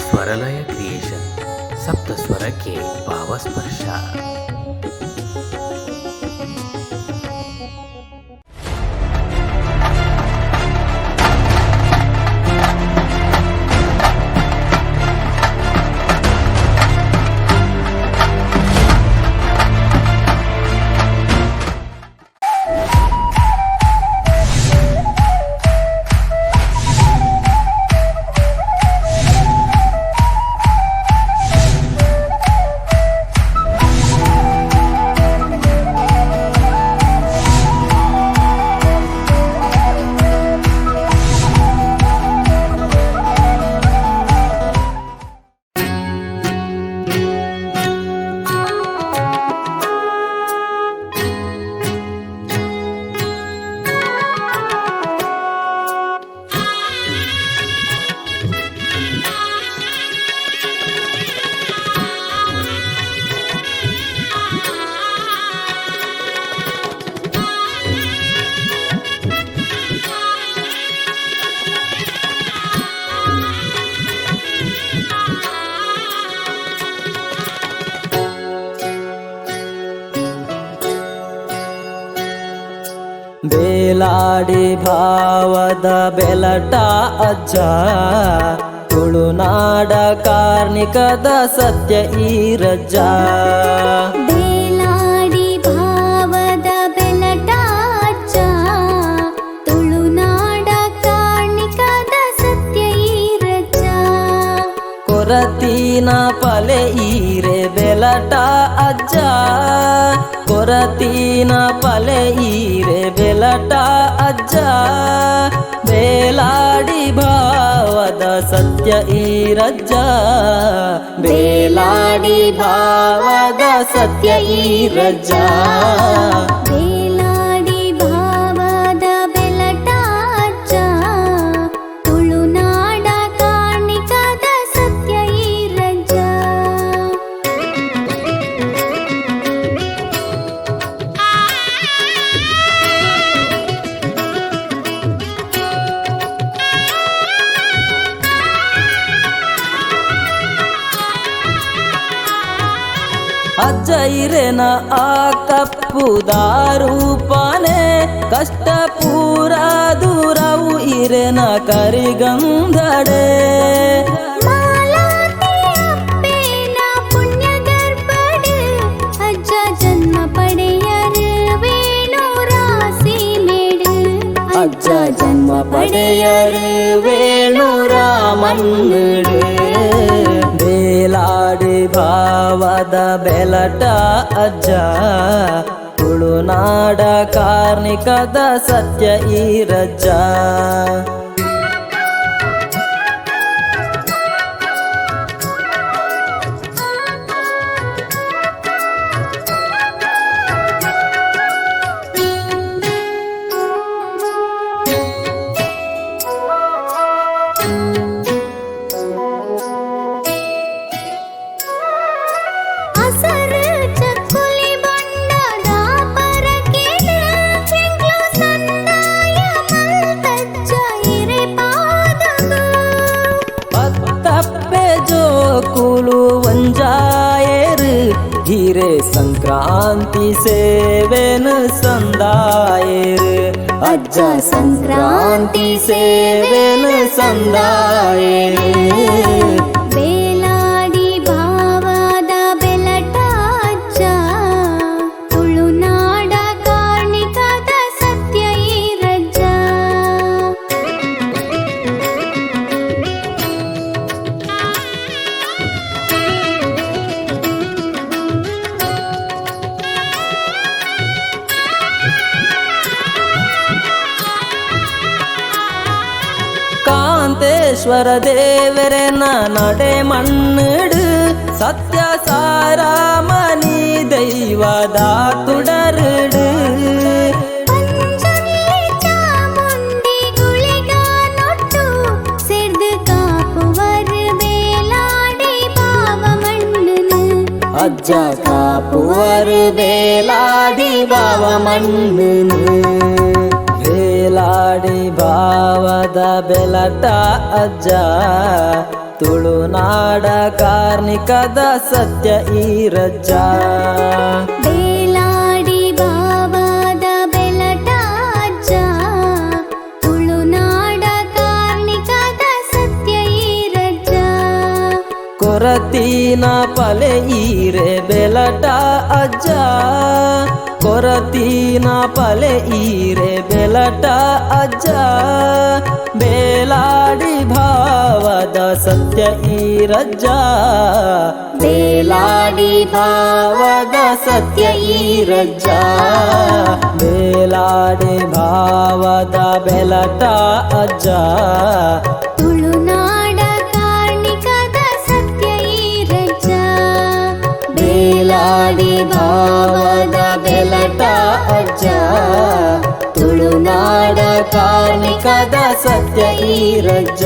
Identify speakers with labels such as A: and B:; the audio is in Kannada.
A: ಸ್ವರಲಯ ಕ್ರಿಯೇಷನ್ ಸಪ್ತ ಸ್ವರಕ್ಕೆ ಭಾವಸ್ಪರ್ಶ.
B: ಬೇಲಾಡಿ ಭಾವದ ಬೆಲಟ ಅಜ್ಜ, ತುಳುನಾಡ ಕಾರ್ಣಿಕದ ಸತ್ಯ ಈರಜ್ಜ.
C: ಬೇಲಾಡಿ ಭಾವದ ಬೆಲಟ ಅಜ್ಜ, ತುಳುನಾಡ ಕಾರ್ಣಿಕದ ಸತ್ಯ ಈರಜ್ಜ.
B: ಕೊರತೀನ ಪಲೆ ಈರೆ ಬೆಲಟ ಅಜ್ಜ, ಕೊರತೀನ ಪಲೆ ಈರೆ ಬೆಲಟ ಅಜ್ಜ. ಬೇಲಾಡಿ ಭಾವದ ಸತ್ಯ ಈರಜ್ಜ, ಬೇಲಾಡಿ ಭಾವದ ಸತ್ಯ ಈರಜ್ಜ.
C: ಬೇಲಾಡಿ ಭಾವದ ಬೆಲಟ ಅಜ್ಜ, ತುಳುನಾಡ ಕಾರ್ಣಿಕದ ಸತ್ಯ ಈರಜ್ಜ.
B: ಅಜ್ಜ ಇರೆನ ಆ ಕಪ್ಪು ದಾರೂಪನೆ, ಕಷ್ಟ ಪೂರ ದೂರವು ಇರೆನ ಕರಿಗಂಧಡೆ.
C: ಮಾಲಾತಿ ಅಪ್ಪೇನ ಪುಣ್ಯ ಗರ್ಭಡು, ಅಜ್ಜ ಜನ್ಮ ಪಡೆಯರು ವೇಣು ರಾಸಿ ಮೇಡು.
B: ಅಜ್ಜ ಜನ್ಮ ಪಡೆಯರು ವೇಣುರ ಮನ್ನುಡು. ಬೇಲಾಡಿ ಭಾವದ ಬೆಲಟ ಅಜ್ಜ, ತುಳುನಾಡ ಕಾರ್ಣಿಕದ ಸತ್ಯ ಈರಜ್ಜ.
C: ಹಸರು ಚಕ್ಕುಲಿ ಬಣ್ಣದ ಪರಕೆನ, ಚೆಂಗ್ಳು ಸಂದಾಯ ಮಲ್ತಜ್ಜ ಇರೆ ಪಾದಗು.
B: ಪತ್ತಪ್ಪೆ ಜೋಕುಳು ವಂಜಾಯರು, ಹಿರೆ ಸಂಕ್ರಾಂತಿ ಸೇವೆನು ಸಂದಾಯರು. ಅಜ್ಜ ಸಂಕ್ರಾಂತಿ ಸೇವೆನು ಸಂದಾಯರು.
C: ಬೇಲಾಡಿ ಭಾವದ ಬೆಲಟ ಅಜ್ಜ, ತುಳುನಾಡ ಕಾರ್ಣಿಕದ ಸತ್ಯ ಈರಜ್ಜ.
B: ಕಾಂತೇಶ್ವರ ದೇವರನ ನಡೆ ಮಣ್ಣುಡು, ಸತ್ಯ ಸಾರಾಮಣಿ ದೈವದ ತುಡರುಡು.
C: ಪಂಚಮಿ ಚಾಮುಂಡಿ ಗುಳಿಗ ನೊಟ್ಟು, ಸಿರ್ದು ಕಾಪುವರು ಬೇಲಾಡಿ ಭಾವ ಮಣ್ಣುನು.
B: ಅಜ್ಜ ಅಜ್ಜ ಕಾಪುವರ್ ಬೇಲಾಡಿ ಬಾವ ಮಣ್ಣನು ಬೇಲಾಡಿ ಭಾವದ ಬೆಲಟ ಅಜ್ಜ ತುಳುನಾಡ ಕಾರ್ಣಿಕದ ಸತ್ಯ ಈರಜ್ಜ
C: ಬೇಲಾಡಿ ಬಾಬಾದ ಬೆಲಟ ಅಜ್ಜ ತುಳುನಾಡ ಕಾರ್ಣಿಕದ ಸತ್ಯ ಈರಜ್ಜ
B: ಕೊರತೀನ ಪಲೆ ಈರೆ ಬೆಲಟ ಅಜ್ಜ ಕೊರತೀನ ಪಲೆ ಈರೆ ಬೆಲಟ ಅಜ್ಜ ಬೇಲಾಡಿ ಭಾವದ ಸತ್ಯ ಈರಜ್ಜ ಬೇಲಾಡಿ ಭಾವದ ಸತ್ಯ ಈರಜ್ಜ ಬೇಲಾಡಿ ಭಾವದ ಬೆಲಟ ಅಜ್ಜ
C: ತುಳುನಾಡ ಕಾರ್ಣಿಕದ ಸತ್ಯ ಈರಜ್ಜ
B: ಬೇಲಾಡಿ ಭಾವದ ಬೆಲಟ ಅಜ್ಜ ತುಳುನಾಡ ಕಾರ್ಣಿಕದ ಸತ್ಯ ಈರಜ್ಜ